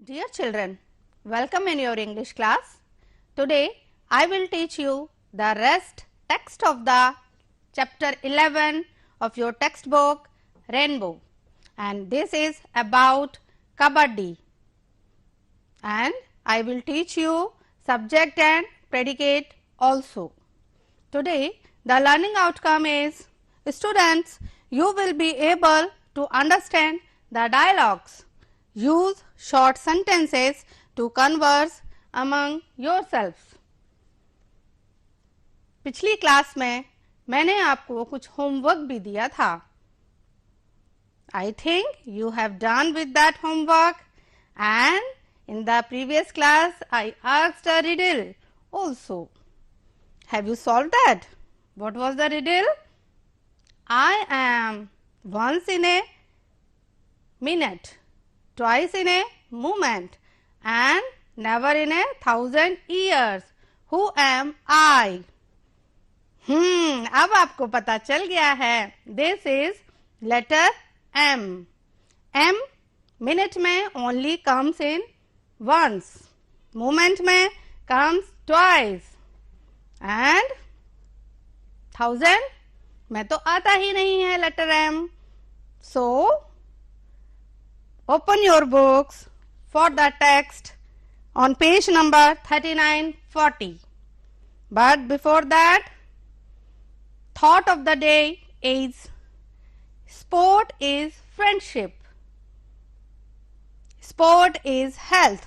Dear children, welcome in your English class. Today I will teach you the rest text of the chapter 11 of your textbook Rainbow, and this is about Kabaddi, and I will teach you subject and predicate also. Today the learning outcome is, students, you will be able to understand the dialogues. Use short sentences to converse among yourselves. पिछली class में मैंने आपको कुछ homework भी दिया था. I think you have done with that homework, and in the previous class I asked a riddle also. Have you solved that? What was the riddle? I am once in a minute, twice in a moment, and never in 1,000 years. Who am I? अब आपको पता चल गया है. This is letter M. M minute में only comes in once. Moment में comes twice. And 1,000 में तो आता ही नहीं है letter M. So open your books for the text on page number 39-40. But before that, thought of the day is, sport is friendship, sport is health,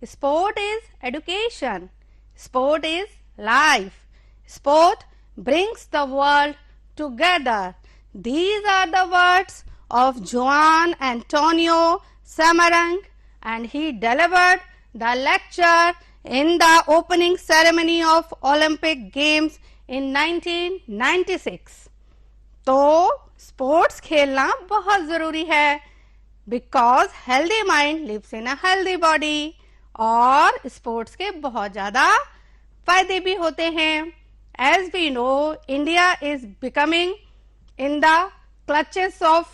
sport is education, sport is life, sport brings the world together. These are the words of Juan Antonio Samaranch, and he delivered the lecture in the opening ceremony of Olympic Games in 1996. तो sports खेलना बहुत ज़रूरी है, because healthy mind lives in a healthy body, और sports के बहुत ज़्यादा फायदे भी होते हैं. As we know, India is becoming in the clutches of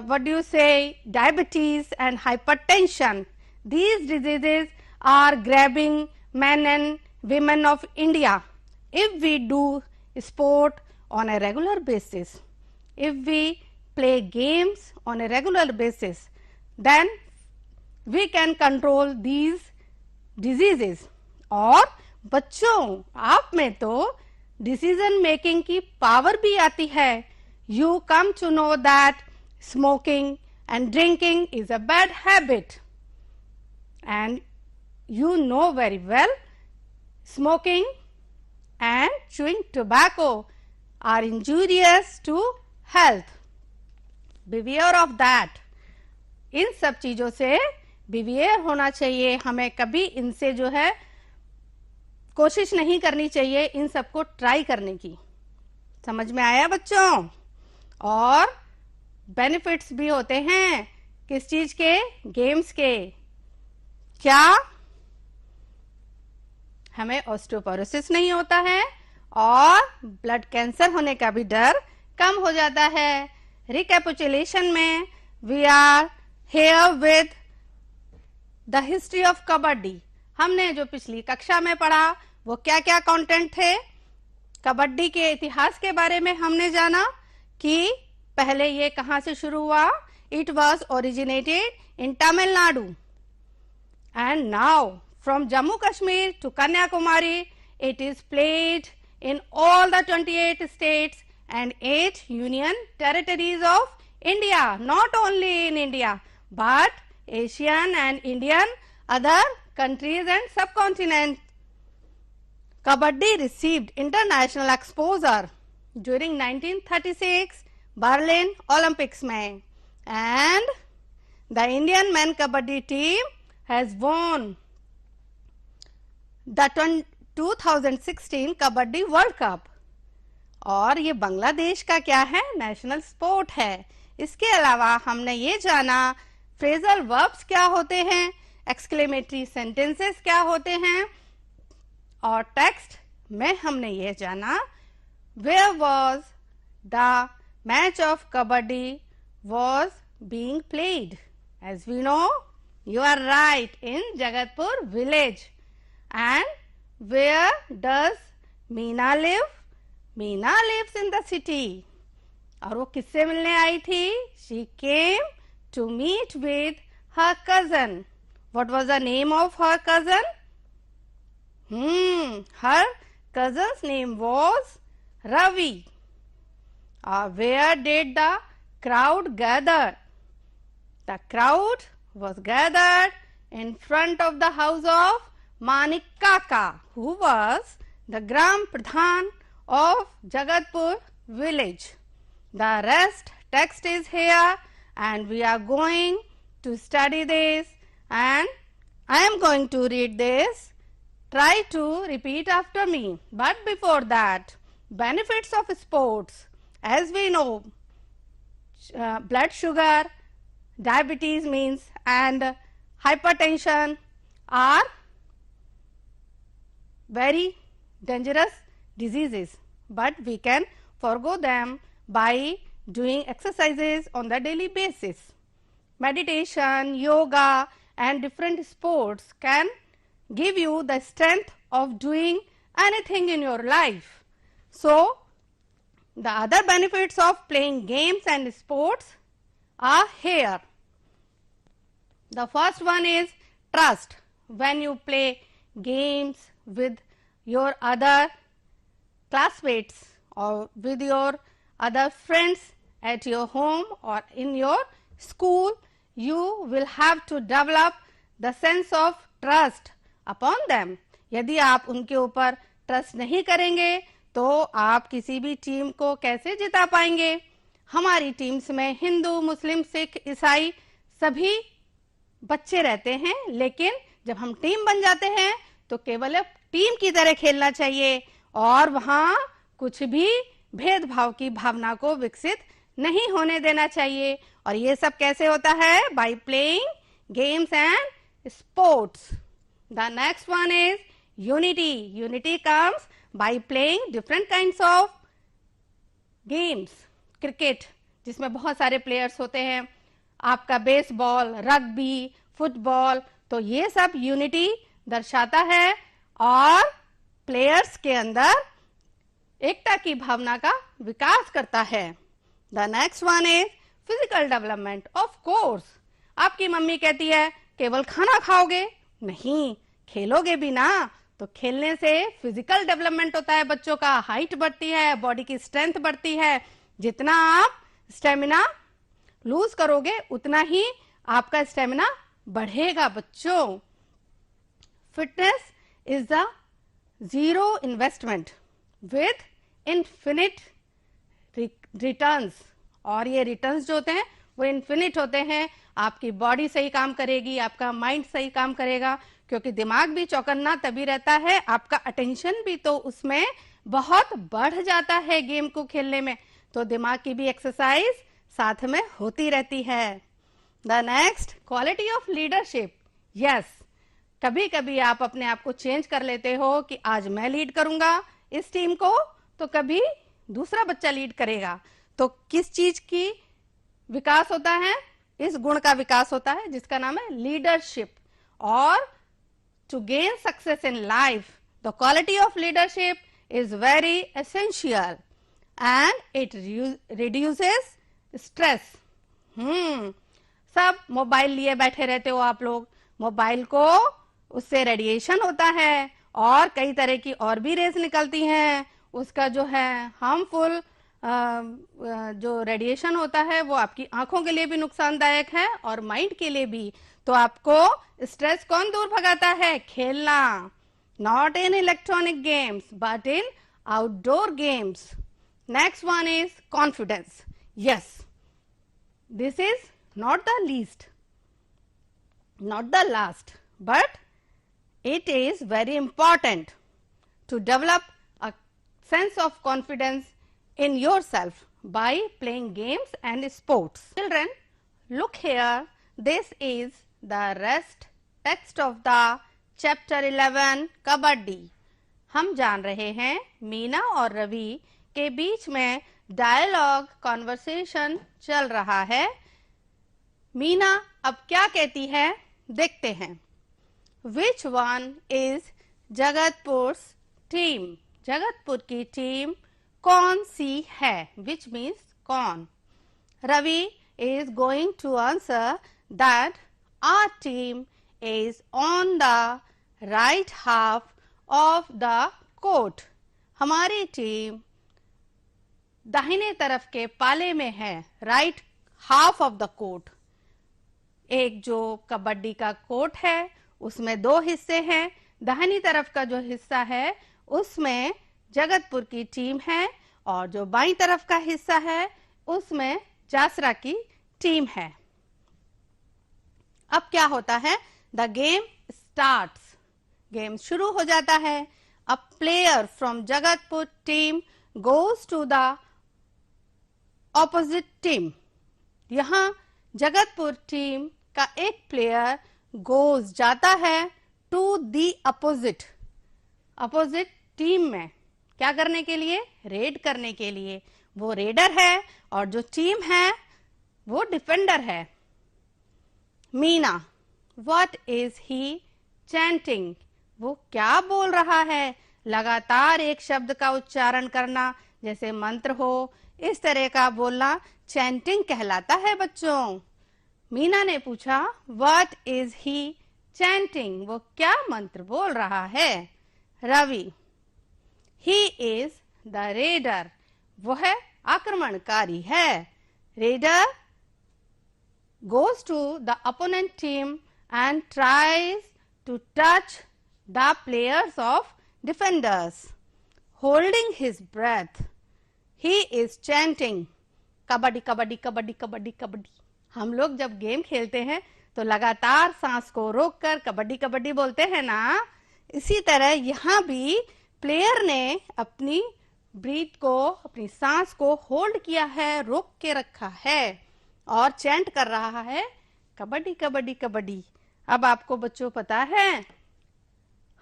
what do you say, diabetes and hypertension. These diseases are grabbing men and women of India. If we do sport on a regular basis, if we play games on a regular basis, then we can control these diseases. और बच्चों, आप में तो decision making की power भी आती है. You come to know that smoking and drinking is a bad habit, and you know very well smoking and chewing tobacco are injurious to health. Beware of that. इन सब चीज़ों से beware होना चाहिए. हमें कभी इनसे जो है कोशिश नहीं करनी चाहिए इन सबको ट्राई करने की. समझ में आया बच्चों? और बेनिफिट्स भी होते हैं किस चीज के? गेम्स के. क्या? हमें ऑस्टियोपोरोसिस नहीं होता है, और ब्लड कैंसर होने का भी डर कम हो जाता है. रिकैपिचुलेशन में we are here with the history of kabaddi. हमने जो पिछली कक्षा में पढ़ा वो क्या क्या कंटेंट थे? कबड्डी के इतिहास के बारे में हमने जाना कि पहले ये कहां से शुरू हुआ. It was originated in Tamil Nadu, and now from Jammu Kashmir to Kanyakumari it is played in all the 28 states and 8 union territories of India. Not only in India, but Asian and Indian other countries and subcontinent. Kabaddi received international exposure during 1936 Berlin Olympics में, and the Indian men Kabaddi team has won the 2016 kabaddi world cup. और ये बांग्लादेश का क्या है? National sport है. इसके अलावा हमने ये जाना फ्रेजल वर्ब्स क्या होते हैं, एक्सक्लेमेटरी सेंटेंसेस क्या होते हैं, और टेक्स्ट में हमने ये जाना where was the match of kabaddi was being played. As we know, You are right, in Jagatpur village. And where does Meena live? Meena lives in the city. और वो किससे मिलने आई थी? She came to meet with her cousin. What was the name of her cousin? Her cousin's name was Ravi. Where did the crowd gather? The crowd was gathered in front of the house of Manik Kaka, who was the Gram Pradhan of Jagatpur village. The rest text is here and we are going to study this, and I am going to read this. Try to repeat after me. But before that, benefits of sports. As we know, blood sugar, diabetes means, and hypertension are very dangerous diseases, but we can forego them by doing exercises on the daily basis. Meditation, yoga and different sports can give you the strength of doing anything in your life. So, the other benefits of playing games and sports are here. The first one is trust. When you play games with your other classmates or with your other friends at your home or in your school, you will have to develop the sense of trust upon them. यदि आप उनके ऊपर trust नहीं करेंगे तो आप किसी भी टीम को कैसे जिता पाएंगे? हमारी टीम्स में हिंदू, मुस्लिम, सिख, ईसाई सभी बच्चे रहते हैं, लेकिन जब हम टीम बन जाते हैं तो केवल एक टीम की तरह खेलना चाहिए और वहां कुछ भी भेदभाव की भावना को विकसित नहीं होने देना चाहिए. और ये सब कैसे होता है? By playing games and sports. The next one is unity. Unity comes by playing different kinds of games. Cricket जिसमें बहुत सारे प्लेयर्स होते हैं, आपका बेसबॉल, रग्बी, फुटबॉल, तो ये सब यूनिटी दर्शाता है और प्लेयर्स के अंदर एकता की भावना का विकास करता है. The next one is physical development. Of course आपकी मम्मी कहती है केवल खाना खाओगे? नहीं, खेलोगे भी ना. तो खेलने से फिजिकल डेवलपमेंट होता है, बच्चों का हाइट बढ़ती है, बॉडी की स्ट्रेंथ बढ़ती है. जितना आप स्टेमिना लूज करोगे उतना ही आपका स्टेमिना बढ़ेगा. बच्चों, fitness is the zero investment with infinite returns. और ये रिटर्न्स जो होते हैं वो इनफिनिट होते हैं. आपकी बॉडी सही काम करेगी, आपका माइंड सही काम करेगा, क्योंकि दिमाग भी चौकन्ना तभी रहता है, आपका अटेंशन भी तो उसमें बहुत बढ़ जाता है गेम को खेलने में. तो दिमाग की भी एक्सरसाइज साथ में होती रहती है. The next, quality of leadership. Yes, कभी कभी आप अपने आप को चेंज कर लेते हो कि आज मैं लीड करूंगा इस टीम को, तो कभी दूसरा बच्चा लीड करेगा. तो किस चीज की विकास होता है? इस गुण का विकास होता है जिसका नाम है लीडरशिप. और to gain success in life, the quality of leadership is very essential and it reduces stress. सब मोबाइल लिए बैठे रहते हो आप लोग. मोबाइल को, उससे रेडिएशन होता है और कई तरह की और भी रेस निकलती हैं. उसका जो है हार्मफुल जो रेडिएशन होता है वो आपकी आंखों के लिए भी नुकसानदायक है और माइंड के लिए भी. तो आपको स्ट्रेस कौन दूर भगाता है? खेलना. Not in electronic games but in outdoor games. Next one is confidence. Yes, this is not the least, not the last, but it is very important to develop a sense of confidence in yourself by playing games and sports. Children, look here. This is the rest text of the chapter 11 kabaddi. हम जान रहे हैं मीना और रवि के बीच में dialogue conversation चल रहा है. मीना अब क्या कहती है? देखते हैं। Which one is Jagatpur team? Jagatpur की टीम कौन सी है? Which means कौन? Ravi is going to answer that our team is on the right half of the court. हमारी टीम दाहिने तरफ के पाले में है, right half of the court. एक जो कबड्डी का कोर्ट है उसमें दो हिस्से हैं, दाहिनी तरफ का जो हिस्सा है उसमें जगतपुर की टीम है और जो बाईं तरफ का हिस्सा है उसमें जासरा की टीम है। अब क्या होता है? द गेम स्टार्ट्स, गेम शुरू हो जाता है। A player from Jagatpur team goes to the opposite team. यहां जगतपुर टीम का एक प्लेयर गोज जाता है to the opposite, opposite team में क्या करने के लिए? रेड करने के लिए। वो रेडर है और जो टीम है वो डिफेंडर है। Meena, what is he chanting? वो क्या बोल रहा है? लगातार एक शब्द का उच्चारण करना, जैसे मंत्र हो, इस तरह का बोलना चैंटिंग कहलाता है बच्चों। मीना ने पूछा व्हाट इज ही चैंटिंग? वो क्या मंत्र बोल रहा है? Ravi, he is the raider, वो है आक्रमणकारी है। Raider goes to the opponent team and tries to touch the players of defenders. Holding his breath, he is chanting kabaddi kabaddi kabaddi kabaddi kabaddi. हम लोग जब गेम खेलते हैं तो लगातार सांस को रोककर कबड्डी कबड्डी बोलते हैं ना, इसी तरह यहाँ भी प्लेयर ने अपनी ब्रीथ को, अपनी सांस को होल्ड किया है, रोक के रखा है और चैंट कर रहा है कबड्डी कबड्डी कबड्डी। अब आपको बच्चों पता है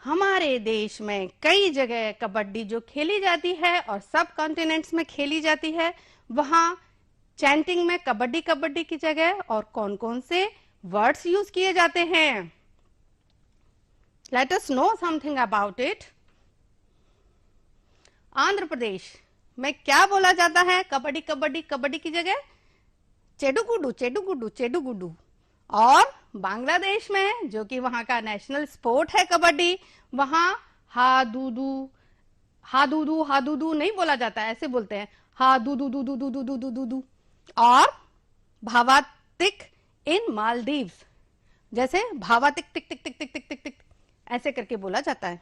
हमारे देश में कई जगह कबड्डी जो खेली जाती है और सब कॉन्टिनेंट्स में खेली जाती है, वहां चैंटिंग में कबड्डी कबड्डी की जगह और कौन कौन से वर्ड्स यूज किए जाते हैं। Let us know something about it. Andhra Pradesh में क्या बोला जाता है कबड्डी कबड्डी कबड्डी की जगह? चेडुगुडू चेडुगुडू चेडुगुडू। और बांग्लादेश में, जो कि वहां का नेशनल स्पोर्ट है कबड्डी, वहां हादूदू हादूदू हादूदू नहीं बोला जाता है, ऐसे बोलते हैं हादूदू दू दू दू दू दू दू दू। और भावातिक इन मालदीव्स, जैसे भावातिक टिक टिक टिक टिक टिक टिक टिक ऐसे करके बोला जाता है।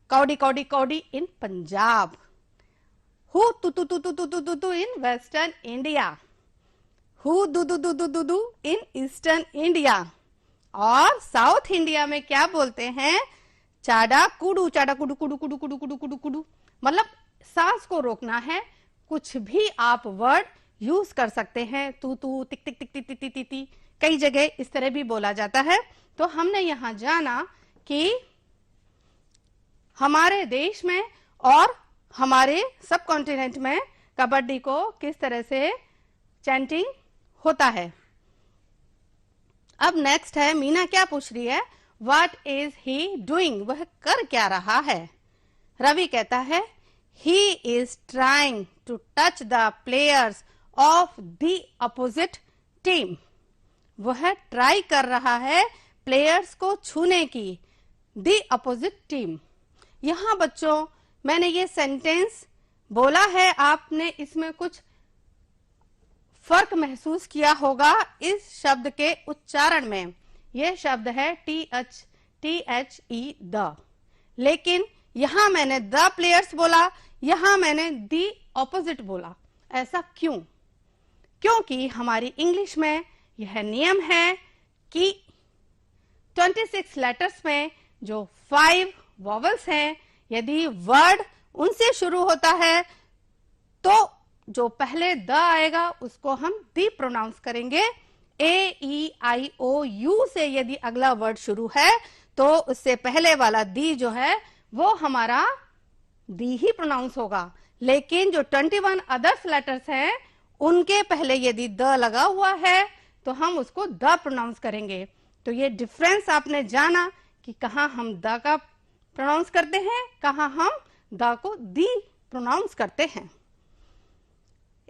कौडी कौडी कौडी इन पंजाब। हु तु तु तु तु तु तु तु इन वेस्टर्न इंडिया। हु दू दू दू दू दू दू इन ईस्टर्न इंडिया। और साउथ इंडिया में क्या बोलते हैं? चाडा कुडू कुडू कुडू कुडू कुडू कुडू कुडू। मतलब सांस को रोकना है। कुछ भी आप वर्ड यूज कर सकते हैं, तू तू टिक टिक टिक टिक टिक टिक टिक, कई जगह इस तरह भी बोला जाता है। तो हमने यहां जाना कि हमारे देश में और हमारे सब कॉन्टिनेंट में कबड्डी को किस तरह से चैंटिंग होता है। अब नेक्स्ट है, मीना क्या पूछ रही है? What is he doing? वह कर क्या रहा है? रवि कहता है he is trying to touch the players of the opposite team. वह ट्राई कर रहा है प्लेयर्स को छूने की, द अपोजिट टीम। यहां बच्चों मैंने ये सेंटेंस बोला है, आपने इसमें कुछ फर्क महसूस किया होगा इस शब्द के उच्चारण में। यह शब्द है THE द, लेकिन यहां मैंने द प्लेयर्स बोला, यहां मैंने द ऑपोजिट बोला। ऐसा क्यों? क्योंकि हमारी इंग्लिश में यह नियम है कि 26 लेटर्स में जो 5 वॉवल्स हैं, यदि वर्ड उनसे शुरू होता है तो जो पहले द आएगा उसको हम दी प्रोनाउंस करेंगे। AEIOU से यदि अगला वर्ड शुरू है तो उससे पहले वाला दी जो है वो हमारा दी ही प्रोनाउंस होगा। लेकिन जो 21 अदर्स लेटर्स हैं उनके पहले यदि द लगा हुआ है तो हम उसको द प्रोनाउंस करेंगे। तो ये डिफरेंस आपने जाना कि कहाँ हम द का प्रोनाउंस करते हैं, कहाँ हम द को दी प्रोनाउंस करते हैं।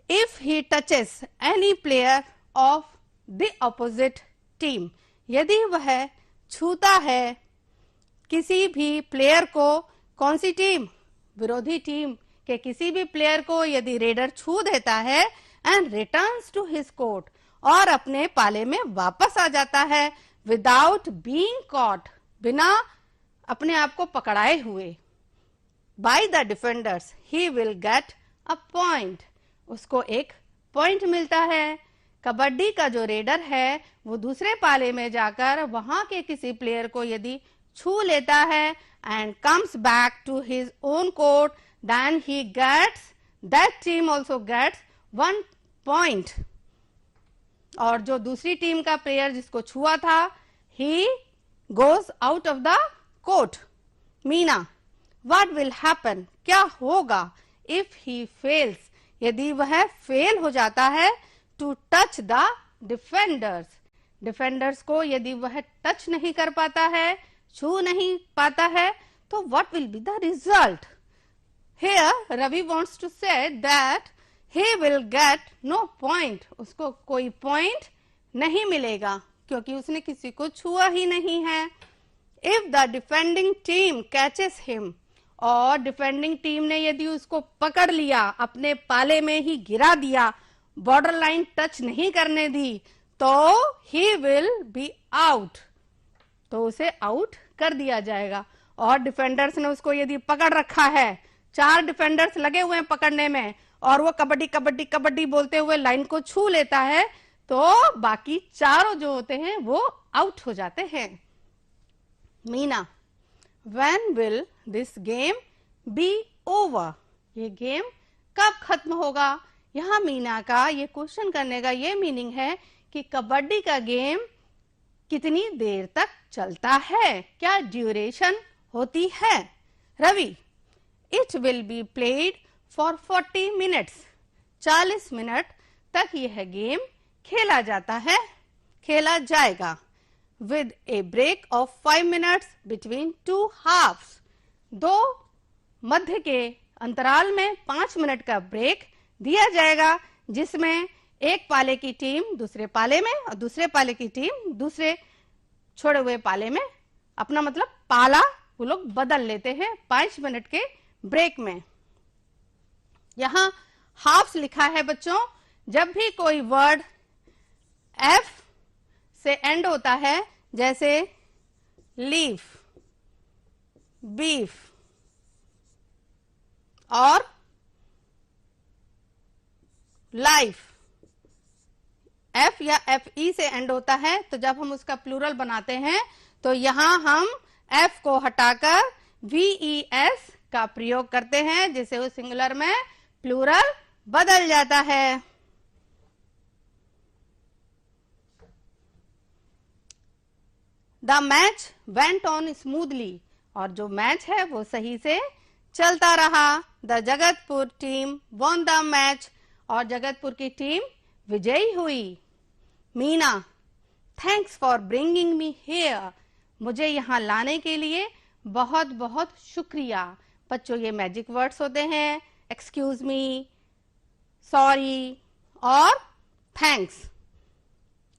If he touches any player of the opposite team, यदि वह छूता है किसी भी प्लेयर को, कौन सी टीम, विरोधी टीम के किसी भी प्लेयर को यदि रेडर छू देता है and returns to his court, और अपने पाले में वापस आ जाता है विदाउट बीइंग कॉट, बिना अपने आप को पकड़ाए हुए, by the defenders, he will get a point, उसको एक पॉइंट मिलता है। कबड्डी का जो रेडर है वो दूसरे पाले में जाकर वहां के किसी प्लेयर को यदि छू लेता है and comes back to his own court, then he gets, that team also gets 1 point. और जो दूसरी टीम का प्लेयर जिसको छुआ था, he goes out of the court. Meena, what will happen, क्या होगा, इफ ही फेल्स, यदि वह फेल हो जाता है to touch the defenders, defenders को यदि वह टच नहीं कर पाता है, छू नहीं पाता है, तो what will be the result. Here Ravi wants to say that he will get no point, उसको कोई पॉइंट नहीं मिलेगा क्योंकि उसने किसी को छुआ ही नहीं है। If the defending team catches him, और डिफेंडिंग टीम ने यदि उसको पकड़ लिया, अपने पाले में ही गिरा दिया, बॉर्डर लाइन टच नहीं करने दी, तो ही विल बी आउट, तो उसे आउट कर दिया जाएगा। और डिफेंडर्स ने उसको यदि पकड़ रखा है, 4 डिफेंडर्स लगे हुए हैं पकड़ने में, और वो कबड्डी कबड्डी कबड्डी बोलते हुए लाइन को छू लेता है, तो बाकी चारों जो होते हैं वो आउट हो जाते हैं। Meena, when will this game be over, ये गेम कब खत्म होगा। यहाँ मीना का ये क्वेश्चन करने का ये मीनिंग है कि कबड्डी का गेम कितनी देर तक चलता है, क्या ड्यूरेशन होती है। Ravi, it will be played for 40 minutes, 40 minute तक यह गेम खेला जाता है, खेला जाएगा। with a break of 5 minutes between 2 halves, 2 मध्य के अंतराल में 5 मिनट का ब्रेक दिया जाएगा, जिसमें एक पाले की टीम दूसरे पाले में और दूसरे पाले की टीम दूसरे छोड़े हुए पाले में, अपना मतलब पाला वो लोग बदल लेते हैं 5 मिनट के ब्रेक में। यहां हाफ्स लिखा है बच्चों, जब भी कोई वर्ड एफ से एंड होता है, जैसे लीफ, बीफ और लाइफ, एफ या एफ ई से एंड होता है, तो जब हम उसका प्लूरल बनाते हैं तो यहां हम एफ को हटाकर VES का प्रयोग करते हैं, जिससे वो सिंगुलर में प्लूरल बदल जाता है। The match went on smoothly, और जो मैच है वो सही से चलता रहा। The Jagatpur team won the match, और जगतपुर की टीम विजयी हुई। Meena, thanks for bringing me here, मुझे यहाँ लाने के लिए बहुत बहुत शुक्रिया। बच्चों, ये मैजिक वर्ड्स होते हैं, एक्सक्यूज मी, सॉरी और थैंक्स।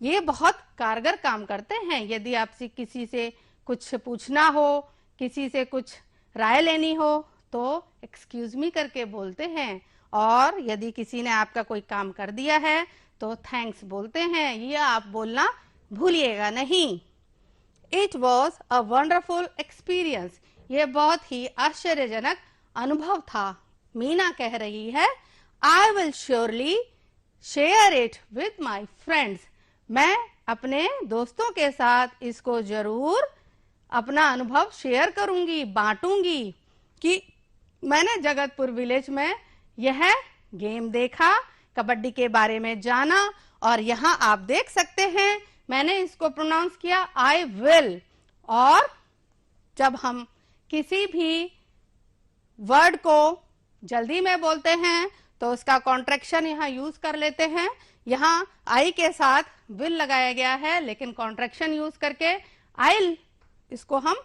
ये बहुत कारगर काम करते हैं। यदि आपसे किसी से कुछ पूछना हो, किसी से कुछ राय लेनी हो, तो एक्सक्यूज मी करके बोलते हैं, और यदि किसी ने आपका कोई काम कर दिया है तो थैंक्स बोलते हैं। ये आप बोलना भूलिएगा नहीं। It was a wonderful experience, ये बहुत ही आश्चर्यजनक अनुभव था। मीना कह रही है, I will surely share it with my friends, मैं अपने दोस्तों के साथ इसको जरूर अपना अनुभव शेयर करूंगी, बांटूंगी कि मैंने जगतपुर विलेज में यह गेम देखा, कबड्डी के बारे में जाना, और यहाँ आप देख सकते हैं मैंने इसको प्रोनाउंस किया आई विल। और जब हम किसी भी वर्ड को जल्दी में बोलते हैं तो उसका कॉन्ट्रैक्शन यहाँ यूज कर लेते हैं। यहाँ आई के साथ विल लगाया गया है, लेकिन कॉन्ट्रैक्शन यूज करके आइल इसको हम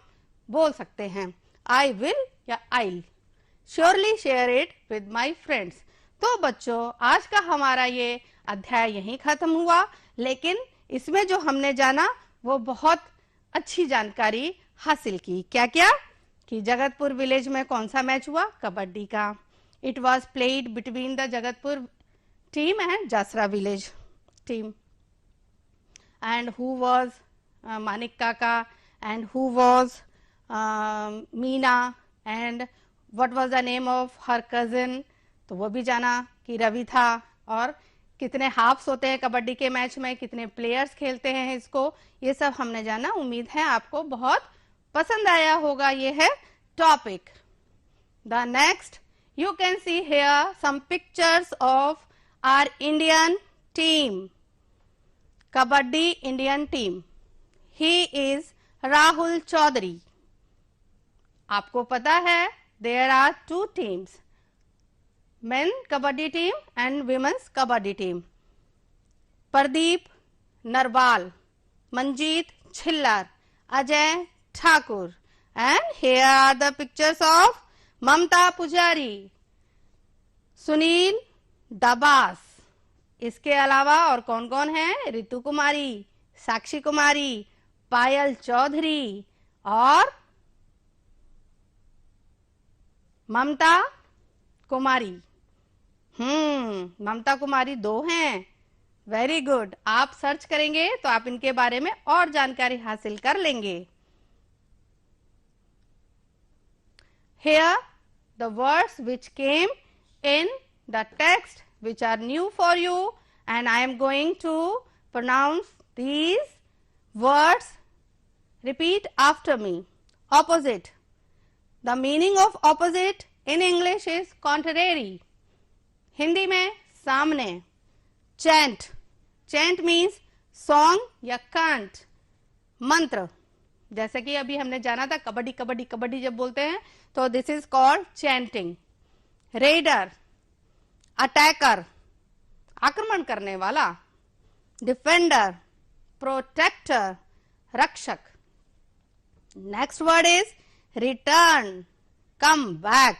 बोल सकते हैं, आई विल या I'll surely share it with my friends. तो बच्चों, आज का हमारा ये अध्याय यहीं खत्म हुआ, लेकिन इसमें जो हमने जाना वो बहुत अच्छी जानकारी हासिल की। क्या क्या? कि जगतपुर विलेज में कौन सा मैच हुआ? कबड्डी का। It was played between the Jagatpur team and Jasra village team. And who was Manik Kaka and who was Meena and what was the name of her cousin, तो वो भी जाना कि रवि था। और कितने हाफ्स होते हैं कबड्डी के मैच में, कितने प्लेयर्स खेलते हैं इसको, ये सब हमने जाना। उम्मीद है आपको बहुत पसंद आया होगा। ये है topic. The next you can see here some pictures of our Indian team, kabaddi Indian team. He is Rahul Chaudhary. आपको पता है there are two teams, men kabaddi team and women's kabaddi team. Pardeep Narwal, Manjeet Chillar, Ajay Thakur, and here are the pictures of Mamta Pujari, Sunil Dabas. इसके अलावा और कौन कौन है? रितु कुमारी, साक्षी कुमारी, पायल चौधरी और ममता कुमारी। ममता कुमारी 2 हैं। Very good. आप सर्च करेंगे तो आप इनके बारे में और जानकारी हासिल कर लेंगे। Here the words which came in the text which are new for you, and I am going to pronounce these words. Repeat after me. Opposite. The meaning of opposite in English is contrary. Hindi में सामने। Chant. Chant means song या can't, मंत्र। जैसे कि अभी हमने जाना था कबड्डी कबड्डी कबड्डी जब बोलते हैं तो this is called chanting. Raider, attacker, आक्रमण करने वाला। डिफेंडर, प्रोटेक्टर, रक्षक। Next word is return, come back,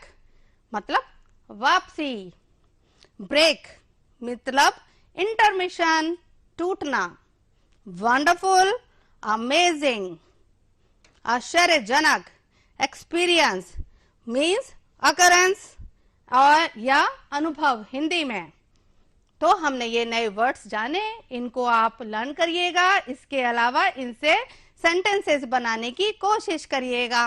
मतलब वापसी। ब्रेक मतलब इंटरमिशन, टूटना। Wonderful, amazing. आश्चर्यजनक, एक्सपीरियंस मीन्स अकरेंस और या अनुभव हिंदी में। तो हमने ये नए वर्ड्स जाने, इनको आप लर्न करिएगा। इसके अलावा इनसे सेंटेंसेस बनाने की कोशिश करिएगा।